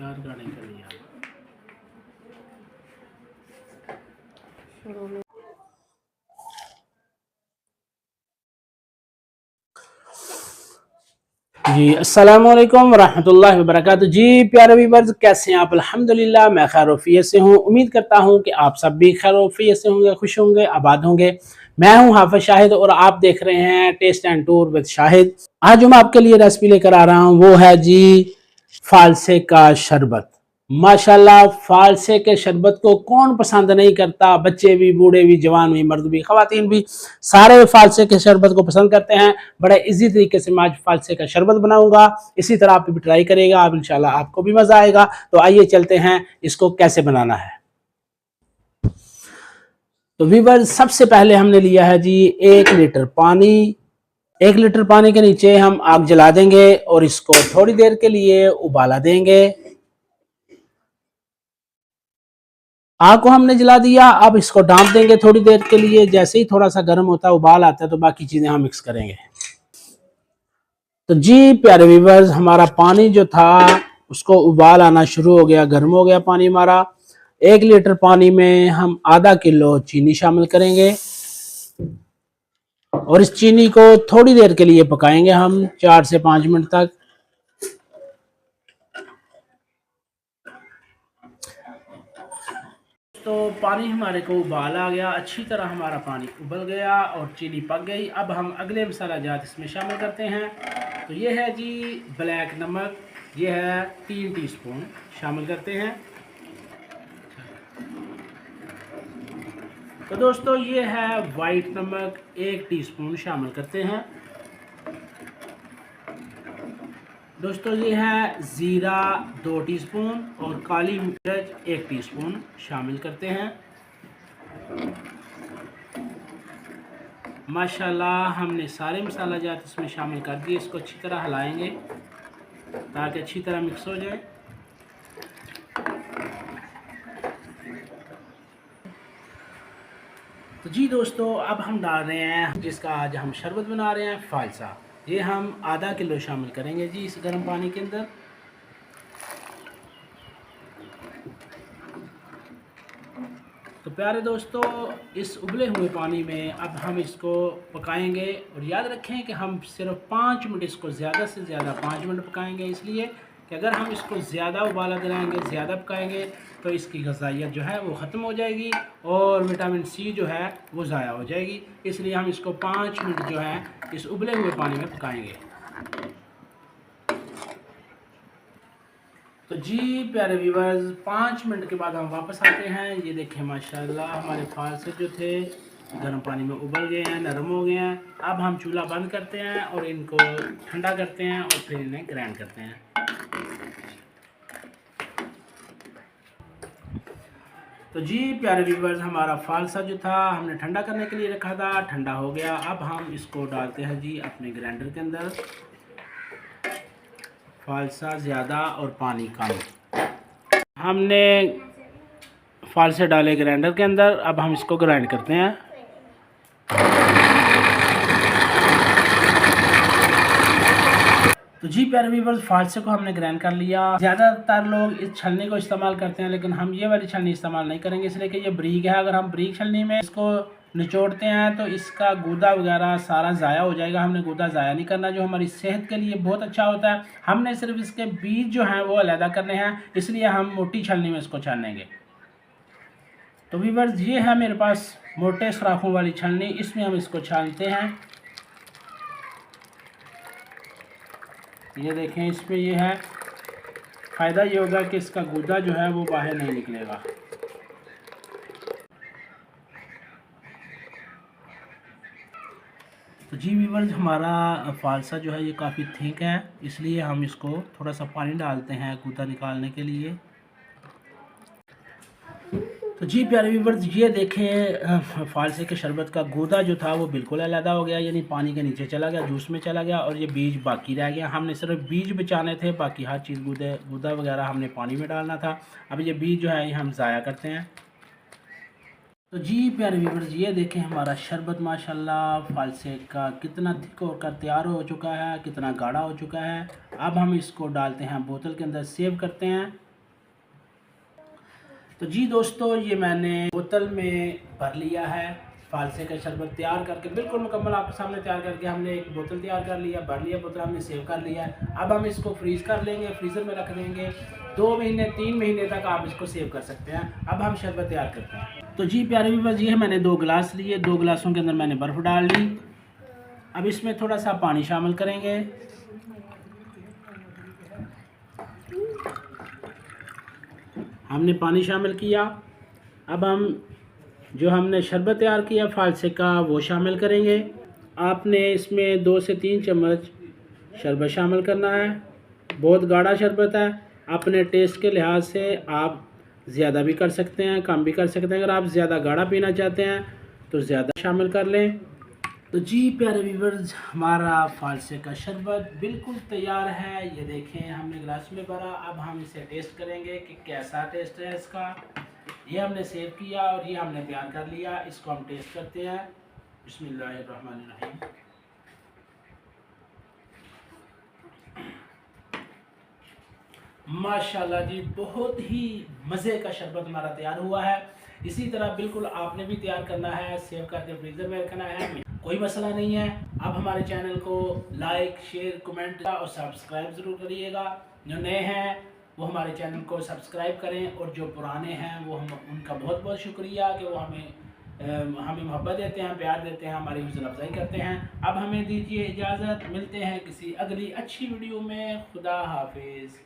यार गाने का लिया जी। अस्सलाम वालेकुम रहमतुल्लाहि व बरकातुहू। जी प्यारे व्यूअर्स, कैसे हैं आप? अल्हम्दुलिल्लाह मैं खैरियत से हूँ। उम्मीद करता हूँ कि आप सब भी खैरियत से होंगे, खुश होंगे, आबाद होंगे। मैं हूँ हाफिज शाहिद और आप देख रहे हैं test and tour with Shahid. आज जो मैं आपके लिए रेसिपी लेकर आ रहा हूँ वो है जी फालसे का शरबत। माशाल्लाह, फालसे के शरबत को कौन पसंद नहीं करता? बच्चे भी, बूढ़े भी, जवान भी, मर्द भी, खवातीन भी, सारे फालसे के शरबत को पसंद करते हैं। बड़े इजी तरीके से मैं आज फालसे का शरबत बनाऊंगा। इसी तरह आप भी ट्राई करेगा, आप इंशाल्लाह आपको भी मजा आएगा। तो आइए चलते हैं इसको कैसे बनाना है। तो व्यूअर्स, सबसे पहले हमने लिया है जी 1 लीटर पानी। 1 लीटर पानी के नीचे हम आग जला देंगे और इसको थोड़ी देर के लिए उबाला देंगे। आग को हमने जला दिया, अब इसको ढांप देंगे थोड़ी देर के लिए। जैसे ही थोड़ा सा गर्म होता है, उबाल आता है, तो बाकी चीजें हम मिक्स करेंगे। तो जी प्यारे व्यूअर्स, हमारा पानी जो था उसको उबाल आना शुरू हो गया, गर्म हो गया पानी हमारा। 1 लीटर पानी में हम आधा किलो चीनी शामिल करेंगे और इस चीनी को थोड़ी देर के लिए पकाएंगे हम, 4 से 5 मिनट तक। तो पानी हमारे को उबाल आ गया, अच्छी तरह हमारा पानी उबल गया और चीनी पक गई। अब हम अगले मसाला जात इसमें शामिल करते हैं। तो ये है जी ब्लैक नमक, ये है 3 टीस्पून शामिल करते हैं। तो दोस्तों ये है वाइट नमक, 1 टीस्पून शामिल करते हैं। दोस्तों ये है ज़ीरा 2 टीस्पून और काली मिर्च 1 टीस्पून शामिल करते हैं। माशाल्लाह हमने सारे मसाला जात इसमें शामिल कर दिए। इसको अच्छी तरह हिलाएंगे ताकि अच्छी तरह मिक्स हो जाए। तो जी दोस्तों, अब हम डाल रहे हैं जिसका आज हम शरबत बना रहे हैं, फालसा। ये हम आधा किलो शामिल करेंगे जी इस गर्म पानी के अंदर। तो प्यारे दोस्तों, इस उबले हुए पानी में अब हम इसको पकाएंगे और याद रखें कि हम सिर्फ 5 मिनट इसको ज़्यादा से ज़्यादा 5 मिनट पकाएंगे। इसलिए कि अगर हम इसको ज़्यादा उबाला दिलाएंगे, ज़्यादा पकाएंगे, तो इसकी ग़िज़ाइयत जो है वो ख़त्म हो जाएगी और विटामिन सी जो है वो ज़ाया हो जाएगी। इसलिए हम इसको 5 मिनट जो है इस उबले हुए पानी में पकाएंगे। तो जी प्यारे व्यूवर्स, 5 मिनट के बाद हम वापस आते हैं। ये देखें माशाल्लाह हमारे फालसे जो थे गर्म पानी में उबल गए हैं, नरम हो गए हैं। अब हम चूल्हा बंद करते हैं और इनको ठंडा करते हैं और फिर इन्हें ग्राइंड करते हैं। तो जी प्यारे व्यूवर्स, हमारा फालसा जो था हमने ठंडा करने के लिए रखा था, ठंडा हो गया। अब हम इसको डालते हैं जी अपने ग्राइंडर के अंदर। फालसा ज़्यादा और पानी कम। हमने फालसे डाले ग्राइंडर के अंदर। अब हम इसको ग्राइंड करते हैं। तो जी प्यारे व्यूअर्स, फालसे को हमने ग्राइंड कर लिया। ज़्यादातर लोग इस छलनी को इस्तेमाल करते हैं, लेकिन हम ये वाली छलनी इस्तेमाल नहीं करेंगे, इसलिए कि ये बारीक है। अगर हम बारीक छलनी में इसको निचोड़ते हैं तो इसका गूदा वगैरह सारा ज़ाया हो जाएगा। हमने गूदा ज़ाया नहीं करना, जो हमारी सेहत के लिए बहुत अच्छा होता है। हमने सिर्फ इसके बीज जो हैं वो अलहदा करने हैं, इसलिए हम मोटी छलनी में इसको छानेंगे। तो व्यूअर्स, ये है मेरे पास मोटे सुराखों वाली छलनी, इसमें हम इसको छानते हैं। ये देखें, इसमें ये है, फ़ायदा ये होगा कि इसका गूदा जो है वो बाहर नहीं निकलेगा। तो जी व्यूअर्स, हमारा फालसा जो है ये काफ़ी थिक है, इसलिए हम इसको थोड़ा सा पानी डालते हैं गूदा निकालने के लिए। तो जी प्यारे व्यूअर्स, ये देखें फालसे के शरबत का गूदा जो था वो बिल्कुल अलहदा हो गया, यानी पानी के नीचे चला गया, जूस में चला गया और ये बीज बाकी रह गया। हमने सिर्फ बीज बचाने थे, बाकी हर चीज़ गूदा वगैरह हमने पानी में डालना था। अब ये बीज जो है ये हम ज़ाया करते हैं। तो जी प्यारे व्यूअर्स, ये देखें हमारा शरबत माशाल्लाह फालसे का कितना थिक होकर तैयार हो चुका है, कितना गाढ़ा हो चुका है। अब हम इसको डालते हैं बोतल के अंदर, सेव करते हैं तो जी दोस्तों, ये मैंने बोतल में भर लिया है फालसे का शरबत तैयार करके, बिल्कुल मुकम्मल आपके सामने तैयार करके हमने एक बोतल तैयार कर लिया, भर लिया बोतल हमने सेव कर लिया है। अब हम इसको फ्रीज़ कर लेंगे, फ्रीज़र में रख देंगे। 2 महीने 3 महीने तक आप इसको सेव कर सकते हैं। अब हम शरबत तैयार करते हैं। तो जी प्यारे व्यूअर्स, ये मैंने 2 गिलास लिए, 2 गिलासों के अंदर मैंने बर्फ़ डाल ली। अब इसमें थोड़ा सा पानी शामिल करेंगे। हमने पानी शामिल किया। अब हम जो हमने शरबत तैयार किया फालसे का वो शामिल करेंगे। आपने इसमें 2 से 3 चम्मच शरबत शामिल करना है। बहुत गाढ़ा शरबत है, अपने टेस्ट के लिहाज से आप ज़्यादा भी कर सकते हैं, कम भी कर सकते हैं। अगर आप ज़्यादा गाढ़ा पीना चाहते हैं तो ज़्यादा शामिल कर लें। तो जी प्यारे व्यूअर्स, हमारा फालसे का शरबत बिल्कुल तैयार है। ये देखें, हमने गिलास में भरा। अब हम इसे टेस्ट करेंगे कि कैसा टेस्ट है इसका। ये हमने सेव किया और ये हमने तैयार कर लिया। इसको हम टेस्ट करते हैं। बिस्मिल्लाहिर्रहमानिर्रहीम। माशाल्लाह जी, बहुत ही मज़े का शरबत हमारा तैयार हुआ है। इसी तरह बिल्कुल आपने भी तैयार करना है, सेव करके फ्रीज़र में रखना है, कोई मसला नहीं है। अब हमारे चैनल को लाइक, शेयर, कमेंट और सब्सक्राइब ज़रूर करिएगा। जो नए हैं वो हमारे चैनल को सब्सक्राइब करें, और जो पुराने हैं वो हम उनका बहुत बहुत शुक्रिया कि वो हमें मोहब्बत देते हैं, प्यार देते हैं, हमारी हौसला अफजाई करते हैं। अब हमें दीजिए इजाज़त, मिलते हैं किसी अगली अच्छी वीडियो में। खुदा हाफिज़।